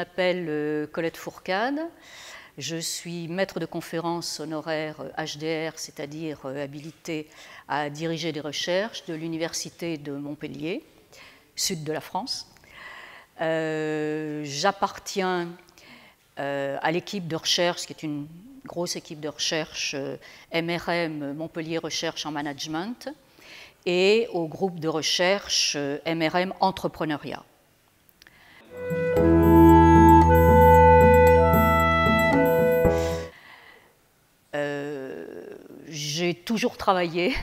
m'appelle Colette Fourcade. Je suis maître de conférence honoraire HDR, c'est-à-dire habilité à diriger des recherches de l'Université de Montpellier, sud de la France. J'appartiens à l'équipe de recherche, qui est une grosse équipe de recherche MRM Montpellier Recherche en Management, et au groupe de recherche MRM Entrepreneuriat. J'ai toujours travaillé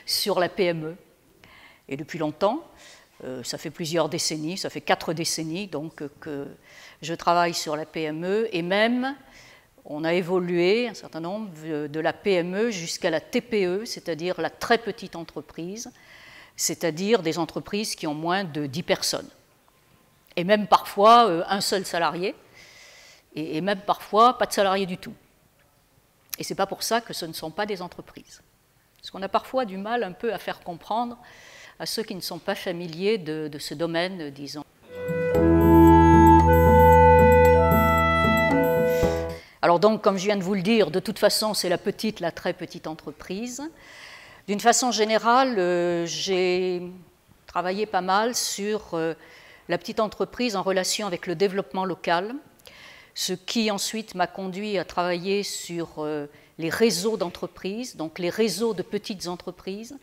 sur la PME, et depuis longtemps. Ça fait plusieurs décennies, ça fait 4 décennies donc que je travaille sur la PME, et même on a évolué un certain nombre de la PME jusqu'à la TPE, c'est-à-dire la très petite entreprise, c'est-à-dire des entreprises qui ont moins de 10 personnes. Et même parfois un seul salarié, et même parfois pas de salarié du tout. Et ce n'est pas pour ça que ce ne sont pas des entreprises. Parce qu'on a parfois du mal un peu à faire comprendre à ceux qui ne sont pas familiers de ce domaine, disons. Alors donc, comme je viens de vous le dire, de toute façon, c'est la très petite entreprise. D'une façon générale, j'ai travaillé pas mal sur la petite entreprise en relation avec le développement local, ce qui ensuite m'a conduit à travailler sur les réseaux d'entreprises, donc les réseaux de petites entreprises,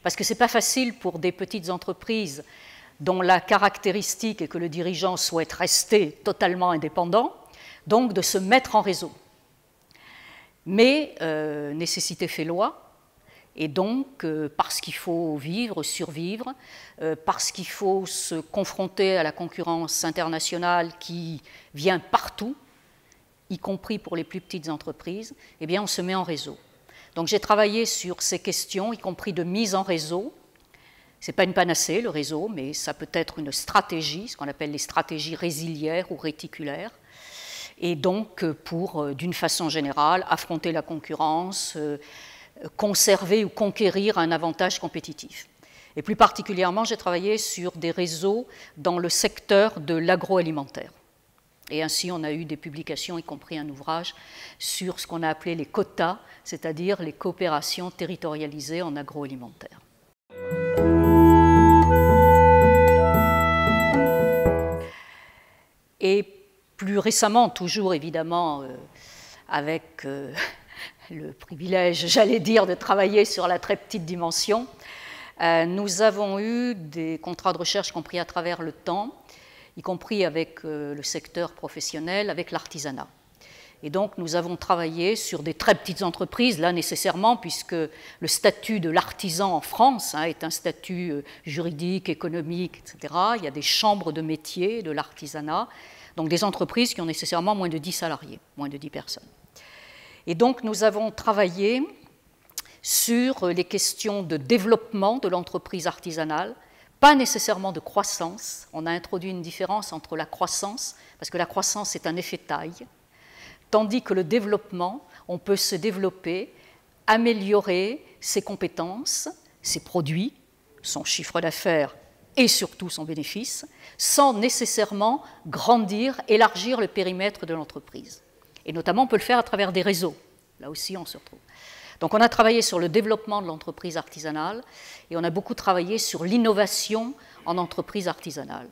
parce que ce n'est pas facile pour des petites entreprises dont la caractéristique est que le dirigeant souhaite rester totalement indépendant, donc de se mettre en réseau. Mais nécessité fait loi, et donc parce qu'il faut vivre, survivre, parce qu'il faut se confronter à la concurrence internationale qui vient partout, y compris pour les plus petites entreprises, eh bien on se met en réseau. Donc j'ai travaillé sur ces questions, y compris de mise en réseau. Ce n'est pas une panacée, le réseau, mais ça peut être une stratégie, ce qu'on appelle les stratégies résiliaires ou réticulaires. Et donc, pour, d'une façon générale, affronter la concurrence, conserver ou conquérir un avantage compétitif. Et plus particulièrement, j'ai travaillé sur des réseaux dans le secteur de l'agroalimentaire. Et ainsi, on a eu des publications, y compris un ouvrage, sur ce qu'on a appelé les quotas, c'est-à-dire les coopérations territorialisées en agroalimentaire. Et plus récemment, toujours évidemment avec le privilège, j'allais dire, de travailler sur la très petite dimension, nous avons eu des contrats de recherche compris à travers le temps, y compris avec le secteur professionnel, avec l'artisanat. Et donc nous avons travaillé sur des très petites entreprises, là nécessairement, puisque le statut de l'artisan en France est un statut juridique, économique, etc. Il y a des chambres de métiers de l'artisanat, donc des entreprises qui ont nécessairement moins de 10 salariés, moins de 10 personnes. Et donc nous avons travaillé sur les questions de développement de l'entreprise artisanale, pas nécessairement de croissance. On a introduit une différence entre la croissance, parce que la croissance est un effet taille, tandis que le développement, on peut se développer, améliorer ses compétences, ses produits, son chiffre d'affaires et surtout son bénéfice, sans nécessairement grandir, élargir le périmètre de l'entreprise. Et notamment, on peut le faire à travers des réseaux. Là aussi, on se retrouve. Donc on a travaillé sur le développement de l'entreprise artisanale et on a beaucoup travaillé sur l'innovation en entreprise artisanale.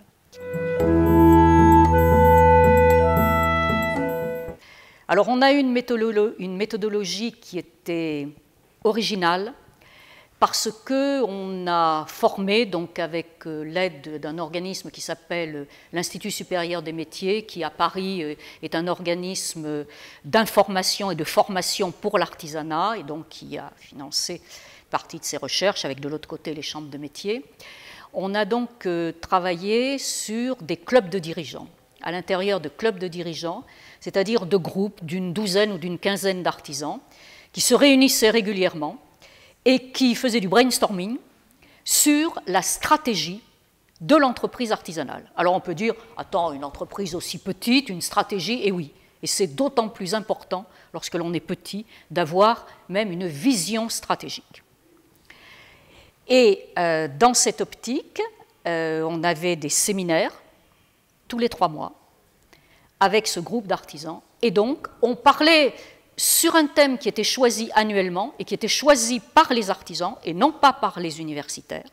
Alors on a eu une méthodologie qui était originale parce qu'on a formé, donc avec l'aide d'un organisme qui s'appelle l'Institut supérieur des métiers, qui à Paris est un organisme d'information et de formation pour l'artisanat, et donc qui a financé partie de ses recherches, avec de l'autre côté les chambres de métiers. On a donc travaillé sur des clubs de dirigeants, à l'intérieur de clubs de dirigeants, c'est-à-dire de groupes d'une douzaine ou d'une quinzaine d'artisans, qui se réunissaient régulièrement, et qui faisait du brainstorming sur la stratégie de l'entreprise artisanale. Alors on peut dire, attends, une entreprise aussi petite, une stratégie, et oui. Et c'est d'autant plus important, lorsque l'on est petit, d'avoir même une vision stratégique. Et dans cette optique, on avait des séminaires tous les 3 mois, avec ce groupe d'artisans. Et donc, on parlait sur un thème qui était choisi annuellement et qui était choisi par les artisans et non pas par les universitaires.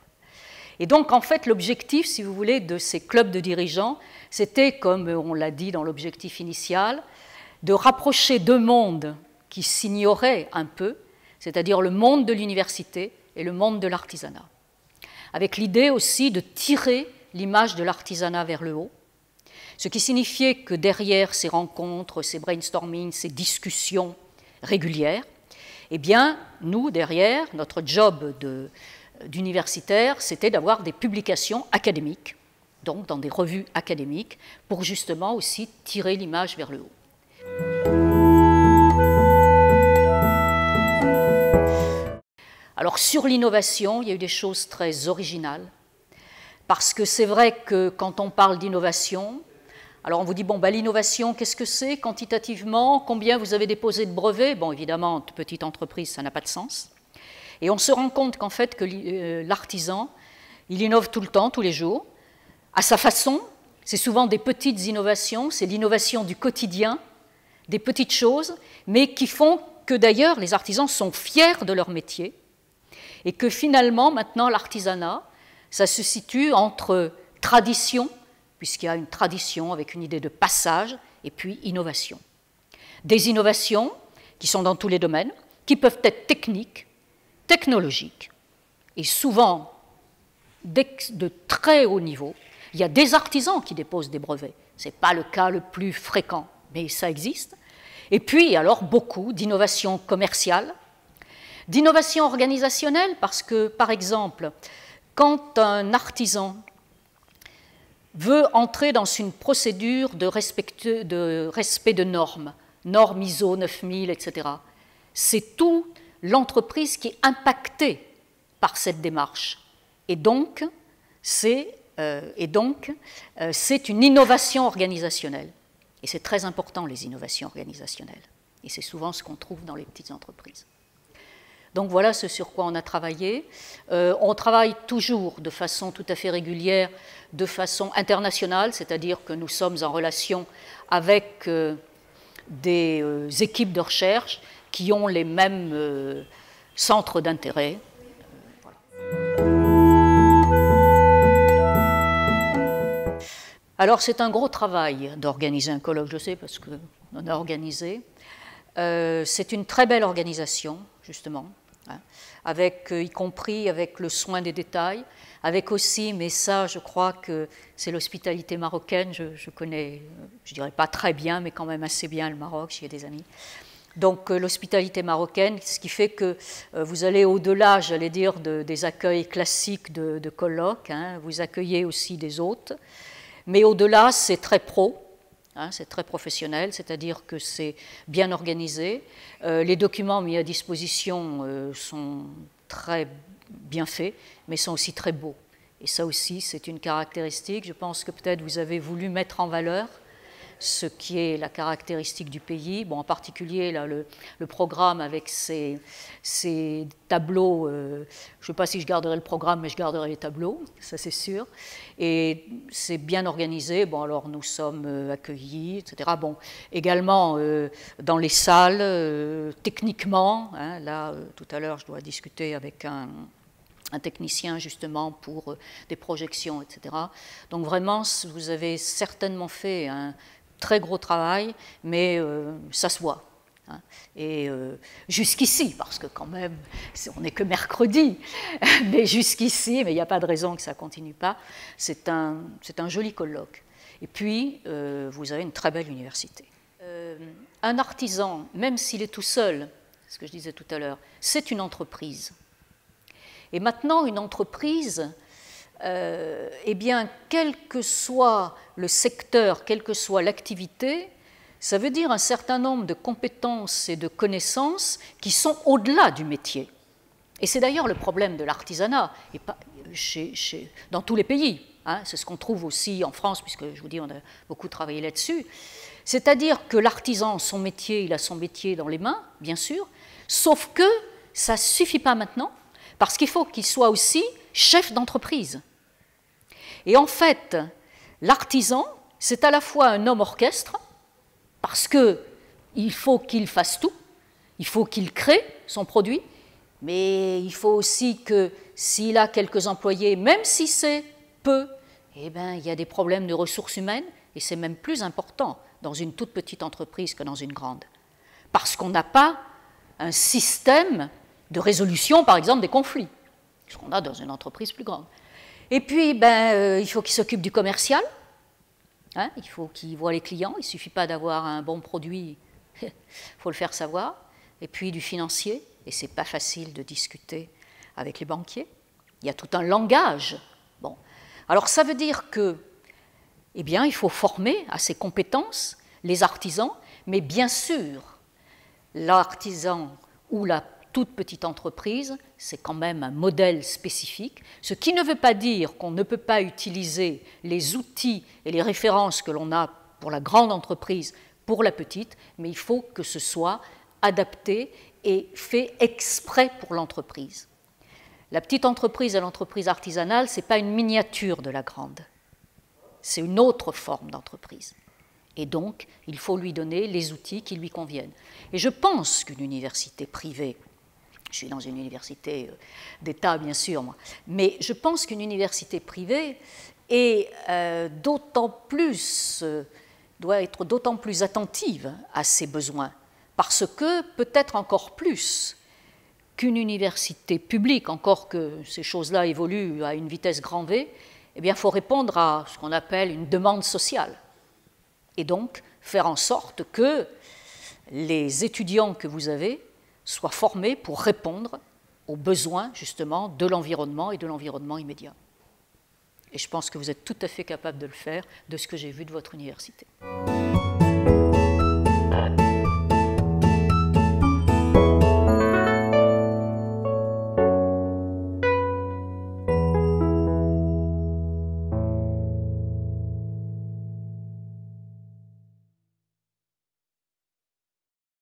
Et donc, en fait, l'objectif, si vous voulez, de ces clubs de dirigeants, c'était, comme on l'a dit dans l'objectif initial, de rapprocher deux mondes qui s'ignoraient un peu, c'est-à-dire le monde de l'université et le monde de l'artisanat, avec l'idée aussi de tirer l'image de l'artisanat vers le haut, ce qui signifiait que derrière ces rencontres, ces brainstorming, ces discussions régulières, eh bien, nous, derrière, notre job d'universitaire, c'était d'avoir des publications académiques, donc dans des revues académiques, pour justement aussi tirer l'image vers le haut. Alors, sur l'innovation, il y a eu des choses très originales, parce que c'est vrai que quand on parle d'innovation, alors on vous dit, bon, ben, l'innovation, qu'est-ce que c'est quantitativement? Combien vous avez déposé de brevets? Bon, évidemment, petite entreprise, ça n'a pas de sens. Et on se rend compte qu'en fait, que l'artisan, il innove tout le temps, tous les jours, à sa façon. C'est souvent des petites innovations, c'est l'innovation du quotidien, des petites choses, mais qui font que d'ailleurs, les artisans sont fiers de leur métier et que finalement, maintenant, l'artisanat, ça se situe entre tradition, puisqu'il y a une tradition avec une idée de passage, et puis innovation. Des innovations qui sont dans tous les domaines, qui peuvent être techniques, technologiques, et souvent de très haut niveau. Il y a des artisans qui déposent des brevets. Ce n'est pas le cas le plus fréquent, mais ça existe. Et puis, alors, beaucoup d'innovations commerciales, d'innovations organisationnelles, parce que, par exemple, quand un artisan veut entrer dans une procédure de respect de normes, normes ISO 9000, etc., c'est tout l'entreprise qui est impactée par cette démarche. Et donc, c'est une innovation organisationnelle. Et c'est très important, les innovations organisationnelles. Et c'est souvent ce qu'on trouve dans les petites entreprises. Donc voilà ce sur quoi on a travaillé. On travaille toujours de façon tout à fait régulière, de façon internationale, c'est-à-dire que nous sommes en relation avec des équipes de recherche qui ont les mêmes centres d'intérêt. Alors c'est un gros travail d'organiser un colloque, je sais, parce qu'on a organisé. C'est une très belle organisation, justement, hein, avec, y compris avec le soin des détails, avec aussi, mais ça je crois que c'est l'hospitalité marocaine, je connais, je dirais pas très bien, mais quand même assez bien le Maroc, j'y ai des amis. Donc l'hospitalité marocaine, ce qui fait que vous allez au-delà, j'allais dire, des accueils classiques de colloques, hein, vous accueillez aussi des hôtes, mais au-delà c'est très pro. Hein, c'est très professionnel, c'est-à-dire que c'est bien organisé. Les documents mis à disposition sont très bien faits, mais sont aussi très beaux. Et ça aussi, c'est une caractéristique. Je pense que peut-être vous avez voulu mettre en valeur ce qui est la caractéristique du pays. Bon, en particulier, là, le programme avec ces tableaux, je ne sais pas si je garderai le programme, mais je garderai les tableaux, ça c'est sûr. Et c'est bien organisé. Bon, alors nous sommes accueillis, etc. Bon, également dans les salles, techniquement, hein, là, tout à l'heure, je dois discuter avec un technicien justement pour des projections, etc. Donc vraiment, vous avez certainement fait un très gros travail, mais ça se voit. Hein. Et jusqu'ici, parce que quand même, on n'est que mercredi, mais jusqu'ici, mais il n'y a pas de raison que ça ne continue pas, c'est un joli colloque. Et puis, vous avez une très belle université. Un artisan, même s'il est tout seul, ce que je disais tout à l'heure, c'est une entreprise. Et maintenant, une entreprise, eh bien, quel que soit le secteur, quelle que soit l'activité, ça veut dire un certain nombre de compétences et de connaissances qui sont au-delà du métier. Et c'est d'ailleurs le problème de l'artisanat, et pas, dans tous les pays. Hein, c'est ce qu'on trouve aussi en France, puisque je vous dis, on a beaucoup travaillé là-dessus. C'est-à-dire que l'artisan, son métier, il a son métier dans les mains, bien sûr, sauf que ça ne suffit pas maintenant, parce qu'il faut qu'il soit aussi chef d'entreprise. Et en fait, l'artisan, c'est à la fois un homme orchestre, parce qu'il faut qu'il fasse tout, il faut qu'il crée son produit, mais il faut aussi que s'il a quelques employés, même si c'est peu, eh bien, il y a des problèmes de ressources humaines, et c'est même plus important dans une toute petite entreprise que dans une grande. Parce qu'on n'a pas un système de résolution, par exemple, des conflits, ce qu'on a dans une entreprise plus grande. Et puis, il faut qu'il s'occupe du commercial, hein, il faut qu'il voit les clients, il ne suffit pas d'avoir un bon produit, il faut le faire savoir. Et puis du financier, et ce n'est pas facile de discuter avec les banquiers, il y a tout un langage. Bon. Alors ça veut dire que, eh bien, il faut former à ces compétences les artisans, mais bien sûr, l'artisan ou la toute petite entreprise, c'est quand même un modèle spécifique, ce qui ne veut pas dire qu'on ne peut pas utiliser les outils et les références que l'on a pour la grande entreprise, pour la petite, mais il faut que ce soit adapté et fait exprès pour l'entreprise. La petite entreprise et l'entreprise artisanale, ce n'est pas une miniature de la grande, c'est une autre forme d'entreprise. Et donc, il faut lui donner les outils qui lui conviennent. Et je pense qu'une université privée, je suis dans une université d'État bien sûr, moi, mais je pense qu'une université privée est doit être d'autant plus attentive à ses besoins, parce que peut-être encore plus qu'une université publique, encore que ces choses-là évoluent à une vitesse grand V, eh bien, il faut répondre à ce qu'on appelle une demande sociale. Et donc, faire en sorte que les étudiants que vous avez soient formés pour répondre aux besoins, justement, de l'environnement et de l'environnement immédiat. Et je pense que vous êtes tout à fait capable de le faire, de ce que j'ai vu de votre université.